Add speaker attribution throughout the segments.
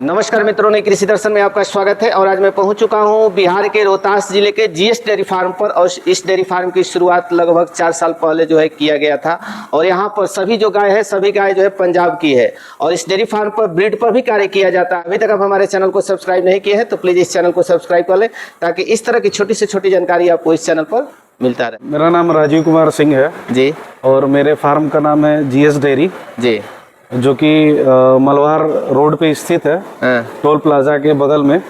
Speaker 1: नमस्कार मित्रों, ने कृषि दर्शन में आपका स्वागत है। और आज मैं पहुंच चुका हूं बिहार के रोहतास जिले के जीएस डेयरी फार्म पर। और इस डेयरी फार्म की शुरुआत लगभग 4 साल पहले जो है किया गया था। और यहां पर सभी जो गाय है, सभी गाय जो है पंजाब की है। और इस डेयरी फार्म पर ब्रीड पर भी कार्य किया जाता है। अभी तक आप हमारे चैनल को सब्सक्राइब नहीं किए हैं तो प्लीज़ इस चैनल को सब्सक्राइब कर लें, ताकि इस तरह की छोटी से छोटी जानकारी आपको इस चैनल पर मिलता रहे।
Speaker 2: मेरा नाम राजीव कुमार सिंह है
Speaker 1: जी।
Speaker 2: और मेरे फार्म का नाम है जीएस डेयरी
Speaker 1: जी,
Speaker 2: जो कि मलवार रोड पे स्थित है, टोल प्लाजा के बगल में।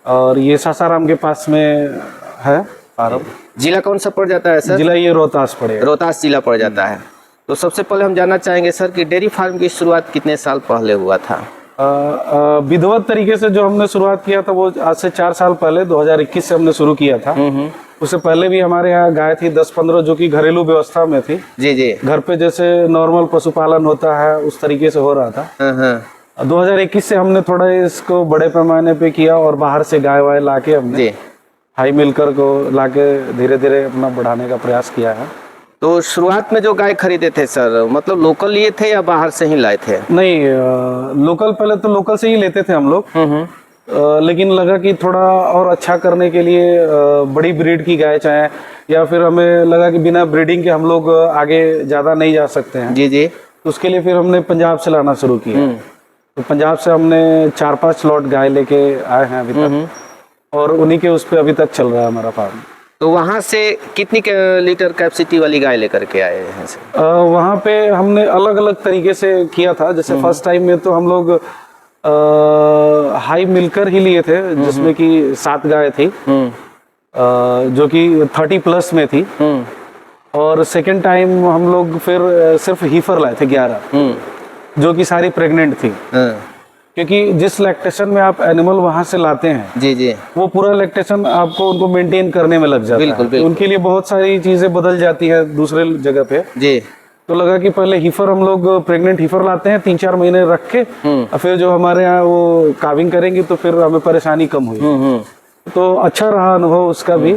Speaker 2: और ये सासाराम के पास में है फार्म।
Speaker 1: जिला कौन सा पड़ जाता है सर?
Speaker 2: जिला ये रोहतास पड़ेगा।
Speaker 1: रोहतास जिला पड़ जाता है। तो सबसे पहले हम जानना चाहेंगे सर कि डेयरी फार्म की शुरुआत कितने साल पहले हुआ था?
Speaker 2: विधिवत तरीके से जो हमने शुरुआत किया था वो आज से 4 साल पहले 2021 से हमने शुरू किया था। उससे पहले भी हमारे यहाँ गाय थी 10-15 जो कि घरेलू व्यवस्था में थी।
Speaker 1: जी जी।
Speaker 2: घर पे जैसे नॉर्मल पशुपालन होता है उस तरीके से हो रहा था। 2021 से हमने थोड़ा इसको बड़े पैमाने पे किया और बाहर से गाय वाय लाके हमने हाई मिलकर को लाके धीरे धीरे अपना बढ़ाने का प्रयास किया है।
Speaker 1: तो शुरुआत में जो गाय खरीदे थे सर, मतलब लोकल लिए थे या बाहर से ही लाए थे?
Speaker 2: नहीं, लोकल पहले तो लोकल से ही लेते थे हम लोग। लेकिन लगा कि थोड़ा और अच्छा करने के लिए बड़ी ब्रीड की गाय चाहे, या फिर हमें लगा कि बिना ब्रीडिंग के हम लोग आगे ज़्यादा नहीं जा सकते हैं।
Speaker 1: जी जी।
Speaker 2: तो उसके लिए फिर हमने पंजाब से लाना शुरू किया। तो पंजाब से हमने 4-5 लॉट गाय लेके आए हैं अभी तक, और उन्हीं के उस पर अभी तक चल रहा है हमारा फार्म।
Speaker 1: तो वहाँ से कितनी लीटर कैपेसिटी वाली गाय लेकर के आए हैं सर?
Speaker 2: वहाँ पे हमने अलग अलग तरीके से किया था। जैसे फर्स्ट टाइम में तो हम लोग हाई मिलकर ही लिए थे, जिसमें कि 7 गाय थी, जो कि 30+ में थी। और सेकंड टाइम हम लोग फिर सिर्फ हीफर लाए थे 11, जो कि सारी प्रेग्नेंट थी। क्योंकि जिस लैक्टेशन में आप एनिमल वहां से लाते हैं, जी जी, वो पूरा लैक्टेशन आपको उनको मेंटेन करने में लग जाता है। बिल्कुल। उनके लिए बहुत सारी चीजें बदल जाती है दूसरे जगह पे। जी। तो लगा कि पहले हीफर हम लोग प्रेग्नेंट हीफर लाते हैं 3-4 महीने रख के, और फिर जो हमारे यहाँ वो काविंग करेंगे तो फिर हमें परेशानी कम हुई। तो अच्छा रहा अनुभव उसका भी,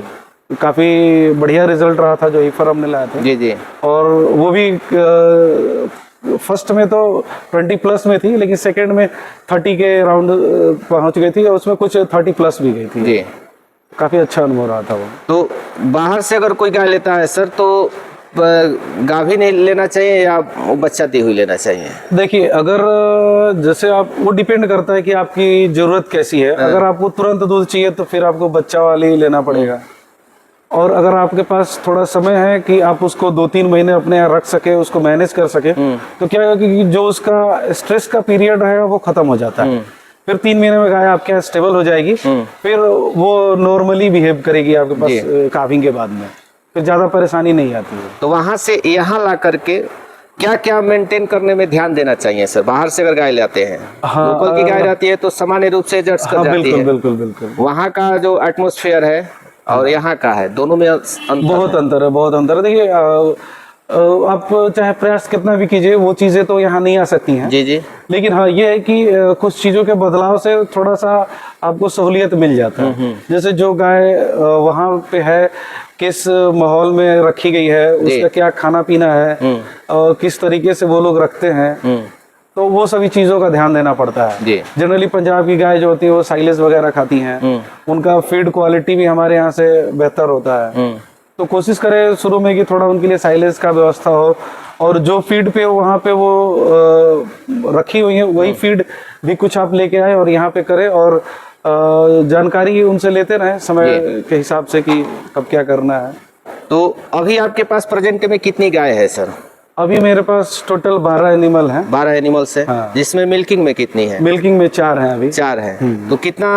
Speaker 2: काफी बढ़िया रिजल्ट रहा था जो हीफर हमने लाया था। जी जी। और वो भी फर्स्ट में तो 20+ में थी, लेकिन सेकंड में 30 के राउंड पहुंच गई थी, और उसमें कुछ 30+ भी गई थी। जी। काफी अच्छा अनुभव रहा था वो।
Speaker 1: तो बाहर से अगर कोई गाय लेता है सर, तो गाभी नहीं लेना चाहिए या बच्चा दी हुई लेना चाहिए?
Speaker 2: देखिए, अगर जैसे आप, वो डिपेंड करता है कि आपकी जरूरत कैसी है। अगर आपको तुरंत दूध चाहिए तो फिर आपको बच्चा वाली लेना पड़ेगा। और अगर आपके पास थोड़ा समय है कि आप उसको 2-3 महीने अपने यहाँ रख सके, उसको मैनेज कर सके, तो क्या है कि जो उसका स्ट्रेस का पीरियड है वो खत्म हो जाता है। फिर 3 महीने में गाय आपके यहाँ स्टेबल हो जाएगी, फिर वो नॉर्मली बिहेव करेगी आपके पास काविंग के बाद में, फिर ज्यादा परेशानी नहीं आती है।
Speaker 1: तो वहां से यहाँ ला करके क्या क्या मेंटेन करने में ध्यान देना चाहिए सर? बाहर से अगर गाय लाते हैं, लोकल की गाय रहती है तो सामान्य रूप से एडजस्ट कर जाती है।
Speaker 2: बिल्कुल बिल्कुल।
Speaker 1: वहाँ का जो एटमॉस्फेयर है और यहाँ का है, दोनों में
Speaker 2: बहुत अंतर है, बहुत अंतर है। देखिए, आप चाहे प्रयास कितना भी कीजिए, वो चीजें तो यहाँ नहीं आ सकती हैं। जी जी। लेकिन हाँ, ये है कि कुछ चीजों के बदलाव से थोड़ा सा आपको सहूलियत मिल जाता है। जैसे जो गाय वहाँ पे है, किस माहौल में रखी गई है, उसका क्या खाना पीना है, और किस तरीके से वो लोग रखते हैं, तो वो सभी चीजों का ध्यान देना पड़ता है। जनरली पंजाब की गाय जो होती है वो साइलेज वगैरह खाती हैं, उनका फीड क्वालिटी भी हमारे यहाँ से बेहतर होता है। तो कोशिश करें शुरू में कि थोड़ा उनके लिए साइलेज का व्यवस्था हो, और जो फीड पे वहाँ पे वो रखी हुई है वही फीड भी कुछ आप लेके आए और यहाँ पे करें, और जानकारी उनसे लेते रहे समय के हिसाब से कि कब क्या करना है।
Speaker 1: तो अभी आपके पास प्रेजेंट में कितनी गाय है सर?
Speaker 2: अभी मेरे पास टोटल 12 एनिमल हैं।
Speaker 1: 12 एनिमल्स है। हाँ। जिसमें मिल्किंग में कितनी है?
Speaker 2: मिल्किंग में 4 हैं अभी।
Speaker 1: 4 है। तो कितना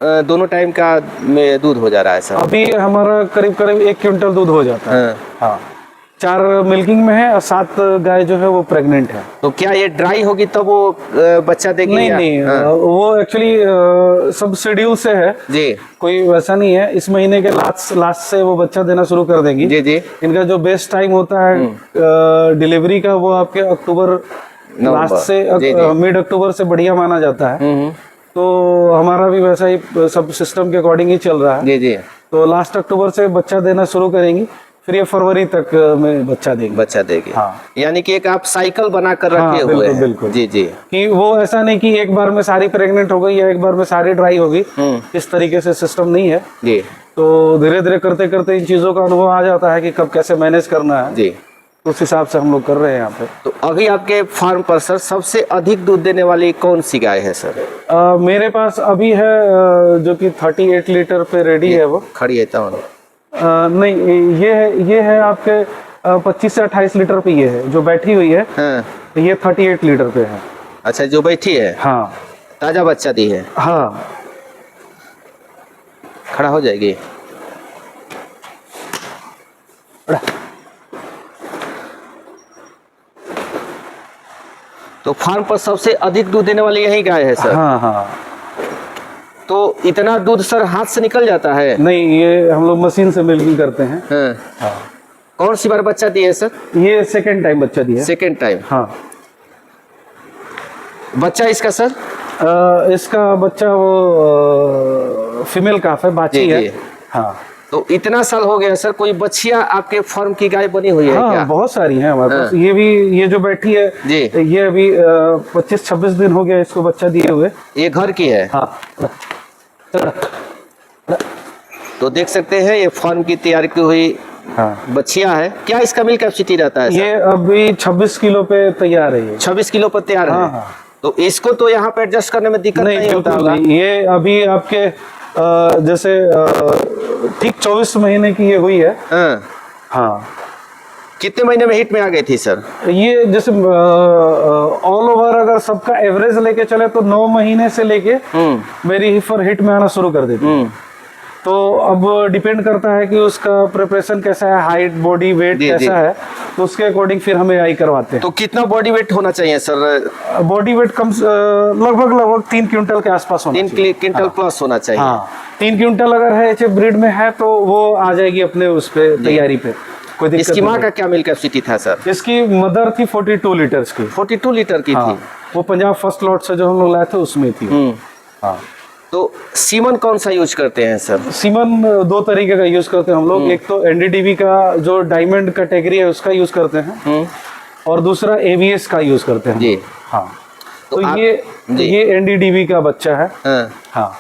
Speaker 1: दोनों टाइम का में दूध हो जा रहा है सर?
Speaker 2: अभी हमारा करीब करीब 1 क्विंटल दूध हो जाता है। हाँ। 4 मिल्किंग में है और 7 गाय जो है वो प्रेग्नेंट है।
Speaker 1: तो क्या ये ड्राई होगी तब वो बच्चा देगी?
Speaker 2: नहीं, वो एक्चुअली सब शेड्यूल से है जी, कोई वैसा नहीं है। इस महीने के लास्ट से वो बच्चा देना शुरू कर देंगी। जी जी। इनका जो बेस्ट टाइम होता है डिलीवरी का, वो आपके अक्टूबर लास्ट से मिड अक्टूबर से बढ़िया माना जाता है। तो हमारा भी वैसा ही सब सिस्टम के अकॉर्डिंग ही चल रहा है। जी जी। तो लास्ट अक्टूबर से बच्चा देना शुरू करेंगी, फिर ये फरवरी तक में बच्चा देगी।
Speaker 1: बच्चा देगी।
Speaker 2: हाँ।
Speaker 1: यानी कि एक आप साइकिल बना कर रखे
Speaker 2: हाँ,
Speaker 1: हुए
Speaker 2: बिल्कुल,
Speaker 1: हैं।
Speaker 2: बिल्कुल।
Speaker 1: जी जी।
Speaker 2: कि वो ऐसा नहीं कि एक बार में सारी प्रेग्नेंट हो गई या एक बार में सारी ड्राई होगी, इस तरीके से सिस्टम नहीं है।
Speaker 1: जी।
Speaker 2: तो धीरे धीरे करते करते इन चीज़ों का अनुभव आ जाता है कि कब कैसे मैनेज करना है।
Speaker 1: जी।
Speaker 2: उस हिसाब से हम लोग कर रहे हैं यहाँ पे।
Speaker 1: तो अभी आपके फार्म पर सर सबसे अधिक दूध देने वाली कौन सी गाय है सर?
Speaker 2: मेरे पास अभी है जो कि 38 लीटर पे रेडी है वो।
Speaker 1: खड़ी है तो
Speaker 2: नहीं, ये है आपके 25 से 28 लीटर पे ये है जो बैठी हुई है।
Speaker 1: हाँ।
Speaker 2: ये 38 लीटर पे है।
Speaker 1: अच्छा, जो बैठी है।
Speaker 2: हाँ।
Speaker 1: ताजा बच्चा दी है।
Speaker 2: हाँ।
Speaker 1: खड़ा हो जाएगी। तो फार्म पर सबसे अधिक दूध देने वाली यही गाय है सर?
Speaker 2: हाँ हाँ।
Speaker 1: तो इतना दूध सर हाथ से निकल जाता है?
Speaker 2: नहीं, ये हम लोग मशीन से मिल्किंग करते हैं।
Speaker 1: हाँ।
Speaker 2: हाँ।
Speaker 1: कौन सी बार बच्चा दिए सर?
Speaker 2: ये सेकंड टाइम बच्चा दिया है।
Speaker 1: Second time.
Speaker 2: हाँ।
Speaker 1: बच्चा इसका सर?
Speaker 2: इसका बच्चा वो फीमेल काफ है, बाछी
Speaker 1: जी,
Speaker 2: है।
Speaker 1: जी।
Speaker 2: हाँ।
Speaker 1: तो इतना साल हो गया सर, कोई बच्चियां आपके फार्म की गाय बनी हुई है
Speaker 2: हाँ,
Speaker 1: क्या?
Speaker 2: बहुत सारी हैं हमारे पास।
Speaker 1: हाँ।
Speaker 2: ये जो बैठी है
Speaker 1: जी।
Speaker 2: ये अभी 25-26 दिन हो गया इसको बच्चा दिए हुए।
Speaker 1: ये घर की है?
Speaker 2: हाँ।
Speaker 1: तो देख सकते हैं ये फार्म की तैयार की हुई
Speaker 2: हाँ।
Speaker 1: बच्चियां है। क्या इसका मिल्क कैपेसिटी रहता है सर?
Speaker 2: ये अभी 26 किलो पे तैयार है। ये
Speaker 1: 26 किलो पर तैयार
Speaker 2: हाँ,
Speaker 1: है।
Speaker 2: हाँ।
Speaker 1: तो इसको तो यहाँ पे एडजस्ट करने में दिक्कत नहीं होता
Speaker 2: बिल्कुल
Speaker 1: होगा?
Speaker 2: नहीं। ये अभी आपके जैसे ठीक 24 महीने की ये हुई है।
Speaker 1: हाँ।
Speaker 2: हाँ।
Speaker 1: कितने महीने में हिट में आ गई थी सर?
Speaker 2: ये जैसे ऑल ओवर अगर सबका एवरेज लेके चले तो 9 महीने से लेके मेरी हीफर हिट में आना शुरू कर देती है। तो अब डिपेंड करता है कि उसका प्रिपरेशन कैसा है, हाइट, बॉडी वेट कैसा है, तो उसके अकॉर्डिंग फिर हमें आई करवाते हैं।
Speaker 1: तो कितना बॉडी वेट होना चाहिए सर?
Speaker 2: बॉडी वेट कम लगभग 3 क्विंटल के आसपास होना
Speaker 1: 3
Speaker 2: चाहिए।
Speaker 1: क्विंटल प्लस होना चाहिए।
Speaker 2: हाँ, 3 क्विंटल अगर है एच ब्रीड में है तो वो आ जाएगी अपने उस पे तैयारी पे, कोई दिक्कत
Speaker 1: इसकी
Speaker 2: नहीं।
Speaker 1: माँ का क्या मिल्क कैपेसिटी था सर?
Speaker 2: इसकी मदर थी 42 लीटर्स की।
Speaker 1: 42 लीटर की
Speaker 2: हाँ,
Speaker 1: थी।
Speaker 2: वो पंजाब फर्स्ट लॉट से जो हम लोग लाए थे उसमें थी। हाँ।
Speaker 1: तो सीमन कौन सा यूज करते हैं सर?
Speaker 2: सीमन 2 तरीके का यूज करते हैं हम लोग। एक तो एनडीडीबी का जो डायमंड कैटेगरी है उसका यूज करते हैं, और दूसरा एवीएस का यूज करते हैं।
Speaker 1: जी।
Speaker 2: हाँ।
Speaker 1: तो आप-
Speaker 2: ये एनडीडीबी का बच्चा है।
Speaker 1: हाँ।
Speaker 2: हाँ।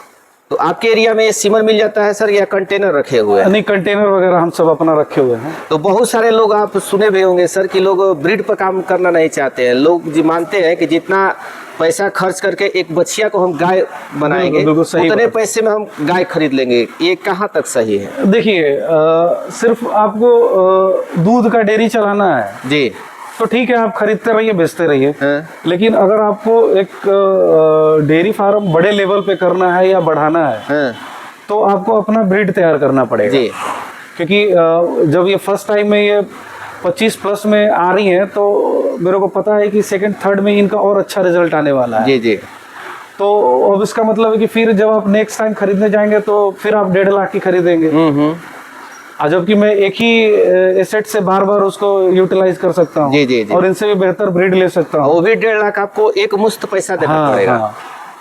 Speaker 1: तो आपके एरिया में सीमन मिल जाता है सर या कंटेनर रखे हुए हैं?
Speaker 2: नहीं, कंटेनर वगैरह हम सब अपना रखे हुए हैं।
Speaker 1: तो बहुत सारे लोग आप सुने भी होंगे सर कि लोग ब्रीड पर काम करना नहीं चाहते हैं। लोग जी मानते हैं कि जितना पैसा खर्च करके एक बच्चिया को हम गाय बनाएंगे
Speaker 2: बिल्कुल सही
Speaker 1: उतने
Speaker 2: बात।
Speaker 1: पैसे में हम गाय खरीद लेंगे। ये कहाँ तक सही है?
Speaker 2: देखिए, सिर्फ आपको दूध का डेयरी चलाना है
Speaker 1: जी।
Speaker 2: तो ठीक है, आप खरीदते रहिए, बेचते रहिए।
Speaker 1: हाँ।
Speaker 2: लेकिन अगर आपको एक डेयरी फार्म बड़े लेवल पे करना है या बढ़ाना है,
Speaker 1: हाँ।
Speaker 2: तो आपको अपना ब्रीड तैयार करना पड़ेगा।
Speaker 1: जी।
Speaker 2: क्योंकि जब ये फर्स्ट टाइम में ये 25 प्लस में आ रही हैं तो मेरे को पता है कि सेकंड थर्ड में इनका और अच्छा रिजल्ट आने वाला है।
Speaker 1: जी जी।
Speaker 2: तो अब इसका मतलब है कि फिर जब आप नेक्स्ट टाइम खरीदने जाएंगे तो फिर आप 1.5 लाख की खरीदेंगे। और जबकि मैं एक ही एसेट से बार बार उसको यूटिलाइज कर सकता हूँ।
Speaker 1: जी, जी, जी।
Speaker 2: और इनसे भी बेहतर ब्रीड ले सकता हूँ।
Speaker 1: वो भी 1.5 लाख आपको एक मुश्त पैसा देना पड़ेगा।
Speaker 2: हाँ।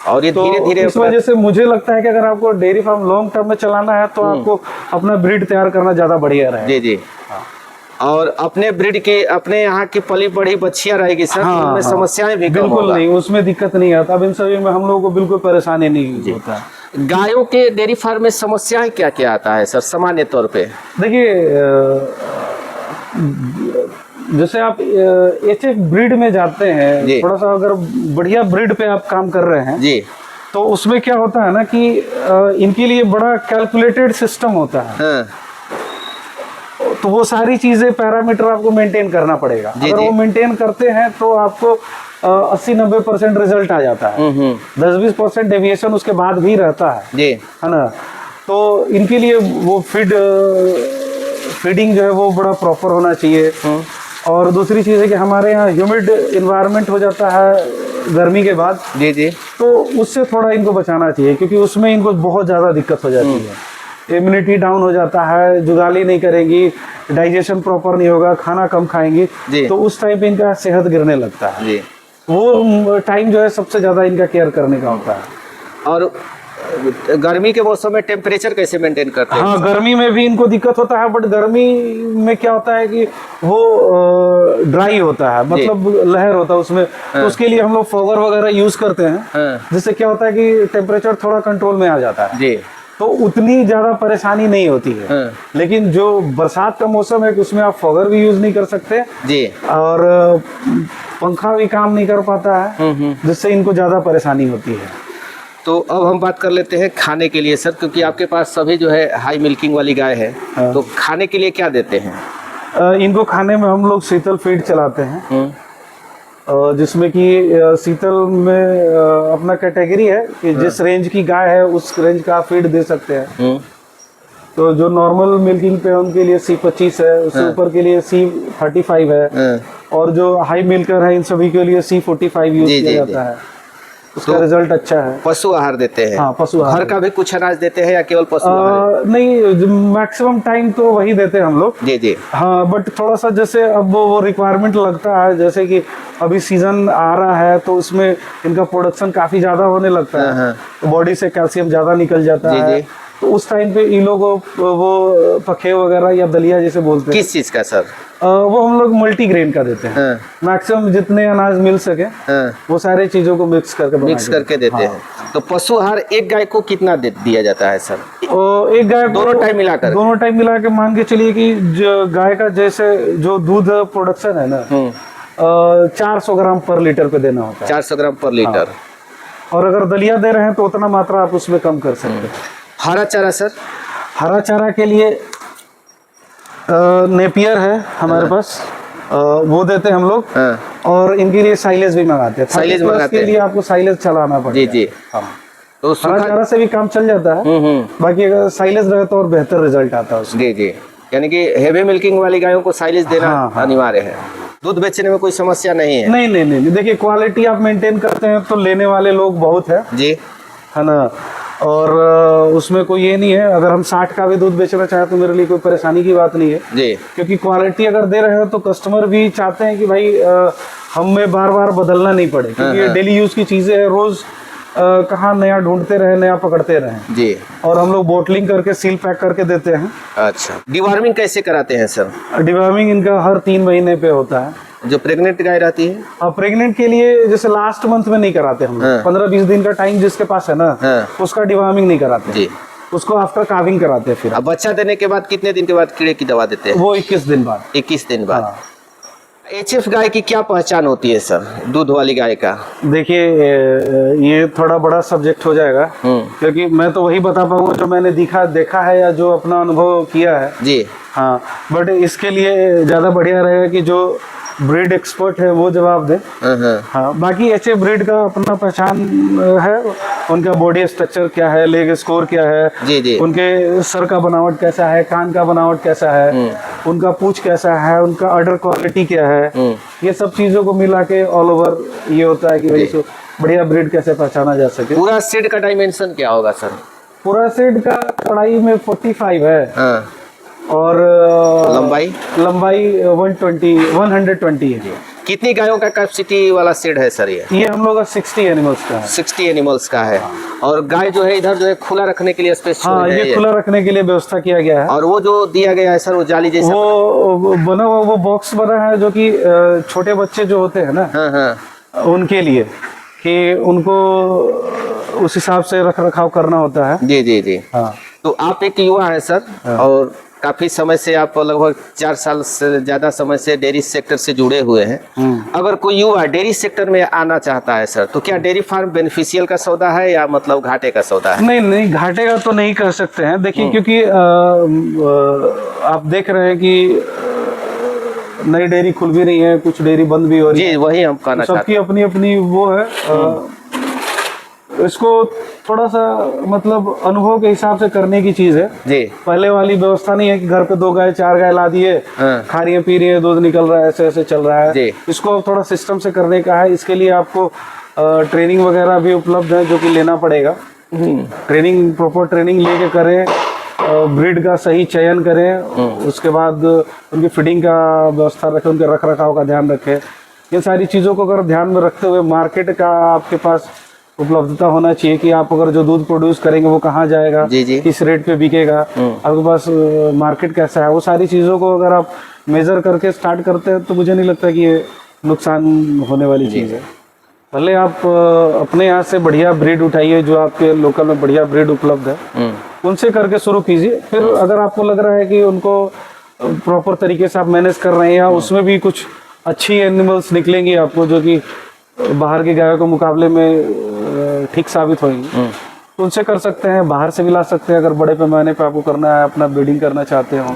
Speaker 1: और ये
Speaker 2: तो
Speaker 1: धीरे धीरे
Speaker 2: इस वजह से मुझे लगता है कि अगर आपको डेयरी फार्म लॉन्ग टर्म में चलाना है तो आपको अपना ब्रीड तैयार करना ज्यादा बढ़िया रहेगा।
Speaker 1: जी जी। और अपने ब्रीड की, अपने यहाँ की पली बढ़ी बच्चियां रहेगी सर, तो उनमें समस्याएं भी कम
Speaker 2: बिल्कुल
Speaker 1: होगा।
Speaker 2: नहीं, उसमें दिक्कत नहीं आता। अब इन सभी में हम लोगों को बिल्कुल परेशानी नहीं होता।
Speaker 1: गायों के डेयरी फार्म में समस्याएं क्या क्या आता है सर सामान्य तौर पे?
Speaker 2: देखिए, जैसे आप एचएफ ब्रीड में जाते हैं, थोड़ा सा अगर बढ़िया ब्रीड पे आप काम कर रहे हैं
Speaker 1: जी,
Speaker 2: तो उसमें क्या होता है ना कि इनके लिए बड़ा कैलकुलेटेड सिस्टम होता है।
Speaker 1: हाँ।
Speaker 2: तो वो सारी चीजें पैरामीटर आपको मेंटेन करना पड़ेगा। अगर वो मेंटेन करते हैं तो आपको 80-90% रिजल्ट आ जाता है। 10-20% डेविएशन उसके बाद भी रहता है
Speaker 1: जी,
Speaker 2: है ना। तो इनके लिए वो फीडिंग जो है वो बड़ा प्रॉपर होना चाहिए। और दूसरी चीज़ है कि हमारे यहाँ ह्यूमिड इन्वायरमेंट हो जाता है गर्मी के बाद।
Speaker 1: जी जी।
Speaker 2: तो उससे थोड़ा इनको बचाना चाहिए, क्योंकि उसमें इनको बहुत ज़्यादा दिक्कत हो जाती है। इम्यूनिटी डाउन हो जाता है, जुगाली नहीं करेंगी, डाइजेशन प्रॉपर नहीं होगा, खाना कम खाएंगी, तो उस टाइम पे इनका सेहत गिरने लगता है।
Speaker 1: जी।
Speaker 2: वो टाइम जो है सबसे ज़्यादा इनका केयर करने का होता है।
Speaker 1: और गर्मी के मौसम में टेम्परेचर कैसे मेंटेन करते हैं?
Speaker 2: हाँ, गर्मी में भी इनको दिक्कत होता है, बट गर्मी में क्या होता है कि वो ड्राई होता है, मतलब लहर होता है उसमें, तो उसके लिए हम लोग फॉगर वगैरह यूज करते हैं, जिससे क्या होता है कि टेम्परेचर थोड़ा कंट्रोल में आ जाता है,
Speaker 1: जी।
Speaker 2: तो उतनी ज्यादा परेशानी नहीं होती है। लेकिन जो बरसात का मौसम है, उसमें आप फॉगर भी यूज नहीं कर सकते
Speaker 1: जी,
Speaker 2: और पंखा भी काम नहीं कर पाता है, जिससे इनको ज्यादा परेशानी होती है।
Speaker 1: तो अब हम बात कर लेते हैं खाने के लिए सर, क्योंकि आपके पास सभी जो है हाई मिल्किंग वाली गाय है, तो खाने के लिए क्या देते हैं?
Speaker 2: इनको खाने में हम लोग शीतल फीड चलाते हैं, जिसमें कि शीतल में अपना कैटेगरी है कि जिस रेंज की गाय है उस रेंज का फीड दे सकते हैं। तो जो नॉर्मल मिल्किंग पे उनके लिए C25 है, उससे ऊपर के लिए C35 है, और जो हाई मिल्कर है इन सभी के लिए C45 यूज किया जाता है। उसका रिजल्ट अच्छा है।
Speaker 1: पशु आहार देते हैं?
Speaker 2: हाँ, पशु आहार।
Speaker 1: घर का भी कुछ अनाज देते हैं या केवल पशु आहार?
Speaker 2: नहीं, मैक्सिमम टाइम तो वही देते हैं हम लोग।
Speaker 1: जी जी।
Speaker 2: हाँ, बट थोड़ा सा जैसे अब वो रिक्वायरमेंट लगता है, जैसे कि अभी सीजन आ रहा है तो उसमें इनका प्रोडक्शन काफी ज्यादा होने लगता है, तो बॉडी से कैल्शियम ज्यादा निकल जाता है, तो उस टाइम पे इन लोगों को वो पखे वगैरह या दलिया जैसे बोलते हैं।
Speaker 1: किस चीज का सर?
Speaker 2: वो हम लोग मल्टीग्रेन का देते हैं। मैक्सिमम जितने अनाज मिल सके वो सारे चीजों को मिक्स करके
Speaker 1: देते हैं। तो पशु आहार एक गाय को कितना दिया जाता है सर?
Speaker 2: एक गाय
Speaker 1: दोनों टाइम मिलाकर?
Speaker 2: दोनों टाइम मिला के मान के चलिए कि गाय का जैसे जो दूध प्रोडक्शन है ना, 400 ग्राम पर लीटर पे देना होता है। 400
Speaker 1: ग्राम पर लीटर।
Speaker 2: और अगर दलिया दे रहे हैं तो उतना मात्रा आप उसमें कम कर सकते हैं।
Speaker 1: हरा चारा सर?
Speaker 2: हरा चारा के लिए नेपियर है हमारे पास, वो देते हैं हम लोग, और इनके लिए साइलेज भी मंगाते हैं।
Speaker 1: साइलेज मंगाते
Speaker 2: के लिए आपको साइलेज चलाना पड़ेगा।
Speaker 1: जी जी।
Speaker 2: हाँ,
Speaker 1: तो
Speaker 2: हरा चारा से भी काम चल जाता है, बाकी अगर साइलेज रहे तो और बेहतर रिजल्ट आता है उसमें।
Speaker 1: जी जी, यानी कि हेवी मिल्किंग वाली गायों को साइलेज देना अनिवार्य है। दूध बेचने में कोई समस्या नहीं है?
Speaker 2: नहीं, देखिए क्वालिटी आप मेंटेन करते हैं तो लेने वाले लोग बहुत है जी, है ना, और उसमें कोई ये नहीं है। अगर हम 60 का भी दूध बेचना चाहें तो मेरे लिए कोई परेशानी की बात नहीं है जी, क्योंकि क्वालिटी अगर दे रहे हो तो कस्टमर भी चाहते हैं कि भाई हमें बार बार बदलना नहीं पड़े, क्योंकि ये डेली यूज की चीजें है, रोज कहाँ नया ढूंढते रहे, नया पकड़ते रहे जी। और हम लोग बोटलिंग करके सील पैक करके देते हैं।
Speaker 1: अच्छा, डिवार्मिंग कैसे कराते हैं सर?
Speaker 2: डिवार्मिंग इनका हर 3 महीने पे होता है।
Speaker 1: जो प्रेग्नेंट गाय रहती है?
Speaker 2: प्रेग्नेंट के लिए जैसे लास्ट मंथ में नहीं कराते हम, 15-20 दिन का टाइम जिसके पास है ना, उसका डिवार्मिंग नहीं कराते जी, उसको आफ्टर काविंग कराते हैं। फिर अब
Speaker 1: बच्चा देने के बाद कितने दिन के बाद कीड़े की दवा देते हैं?
Speaker 2: वो 21 दिन बाद।
Speaker 1: 21 दिन बाद। HF गाय की क्या पहचान होती है सर, दूध वाली गाय का?
Speaker 2: देखिए, ये थोड़ा बड़ा सब्जेक्ट हो जाएगा, क्योंकि मैं तो वही बता पाऊंगा जो मैंने देखा है या जो अपना अनुभव किया है जी। हाँ, बट इसके लिए ज्यादा बढ़िया रहेगा कि जो ब्रीड एक्सपर्ट है वो जवाब दे। हाँ, बाकी HF ब्रीड का अपना पहचान है, उनका बॉडी स्ट्रक्चर क्या है, लेग स्कोर क्या है जी जी, उनके सर का बनावट कैसा है, कान का बनावट कैसा है, उनका पूंछ कैसा है, उनका अडर क्वालिटी क्या है, ये सब चीजों को मिला के ऑल ओवर ये होता है कि भाई बढ़िया ब्रीड कैसे पहचाना जा सके।
Speaker 1: पूरा सीड का डायमेंशन क्या होगा सर?
Speaker 2: पूरा सीड का चौड़ाई में 45 है और लंबाई 120 है।
Speaker 1: कितनी गायों का कैपेसिटी वाला सीड है सर?
Speaker 2: ये हम लोग का 60 एनिमल्स का है।
Speaker 1: 60 एनिमल्स का है। और गाय जो है इधर जो है खुला रखने के लिए स्पेस?
Speaker 2: हाँ, ये खुला रखने के लिए व्यवस्था किया गया है।
Speaker 1: और वो जो दिया गया है सर, वो जाली जैसा
Speaker 2: वो बना हुआ, वो बॉक्स बना है जो कि छोटे बच्चे जो होते हैं ना, उनके लिए, कि उनको उस हिसाब से रख रखाव करना होता है।
Speaker 1: जी जी जी। हाँ, तो आप एक युवा है सर, और काफी समय से आप लगभग 4 साल से ज्यादा समय से डेयरी सेक्टर से जुड़े हुए हैं। अगर कोई युवा डेयरी सेक्टर में आना चाहता है सर, तो क्या डेयरी फार्म बेनिफिशियल का सौदा है या मतलब घाटे का सौदा है?
Speaker 2: नहीं, घाटे का तो नहीं कर सकते हैं। देखिए, क्योंकि आप देख रहे हैं कि नई डेयरी खुल भी रही है, कुछ डेयरी बंद भी हो रही है।
Speaker 1: जी, वही हम कहना चाहते हैं।
Speaker 2: सबकी अपनी अपनी वो है। इसको थोड़ा सा मतलब अनुभव के हिसाब से करने की चीज है जी। पहले वाली व्यवस्था नहीं है कि घर पे 2 गाय 4 गाय ला दिए, खा रही है, पी रही है, दूध निकल रहा है, ऐसे ऐसे चल रहा है जी। इसको थोड़ा सिस्टम से करने का है। इसके लिए आपको ट्रेनिंग वगैरह भी उपलब्ध है जो कि लेना पड़ेगा। ट्रेनिंग, प्रॉपर ट्रेनिंग लेके करें, ब्रीड का सही चयन करें, उसके बाद उनकी फीडिंग का व्यवस्था रखें, उनके रख रखाव का ध्यान रखें। इन सारी चीज़ों को अगर ध्यान में रखते हुए मार्केट का आपके पास उपलब्धता होना चाहिए कि आप अगर जो दूध प्रोड्यूस करेंगे वो कहाँ जाएगा,
Speaker 1: जी जी।
Speaker 2: किस रेट पे बिकेगा, आपके पास मार्केट कैसा है, वो सारी चीज़ों को अगर आप मेजर करके स्टार्ट करते हैं तो मुझे नहीं लगता कि ये नुकसान होने वाली चीज़ है। पहले आप अपने यहाँ से बढ़िया ब्रीड उठाइए, जो आपके लोकल में बढ़िया ब्रीड उपलब्ध है उनसे करके शुरू कीजिए। फिर अगर आपको लग रहा है कि उनको प्रॉपर तरीके से आप मैनेज कर रहे हैं या उसमें भी कुछ अच्छी एनिमल्स निकलेंगी आपको जो कि बाहर के गायों के मुकाबले में ठीक साबित होंगी, तो उनसे कर सकते हैं। बाहर से भी ला सकते हैं अगर बड़े पैमाने पे आपको करना है, अपना ब्रीडिंग करना चाहते हो।